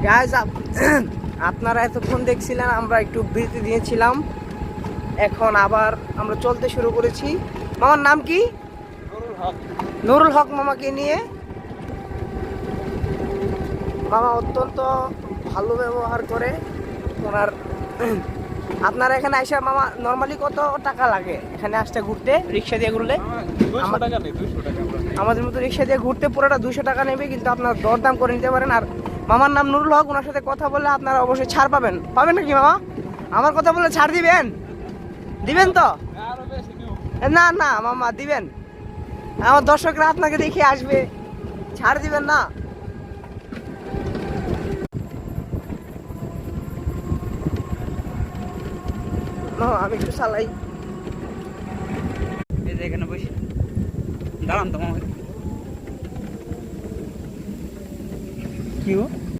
Guys আপনারা এতক্ষণ দেখছিলেন আমরা একটু বিরতি দিয়েছিলাম, এখন আবার আমরা চলতে শুরু করেছি। মামার নাম কি? নুরুল হক মামাকে নিয়ে। মামা অত্যন্ত ভালো ব্যবহার করে ওনার। আপনারা এখানে আইসা মামা নর্মালি কত টাকা লাগে এখানে আসতে ঘুরতে? রিক্সা দিয়ে ঘুরলে আমাদের মতো রিক্সা দিয়ে ঘুরতে পুরোটা 200 টাকা নেবে, কিন্তু আপনার দরদাম করে নিতে পারেন। আর মামার নাম নুরুল হক, ওনার সাথে কথা বললে আপনারা অবশ্যই ছাড় পাবেন। পাবেন নাকি মামা? আমার কথা বললে ছাড় দিবেন? দিবেন তো? না না মামা দিবেন, আমার দর্শকরা আপনাকে দেখে আসবে, ছাড় দিবেন না? আমি একটু চালাই। এই যে এখানে বসে দাঁড়ান তো মামা। কি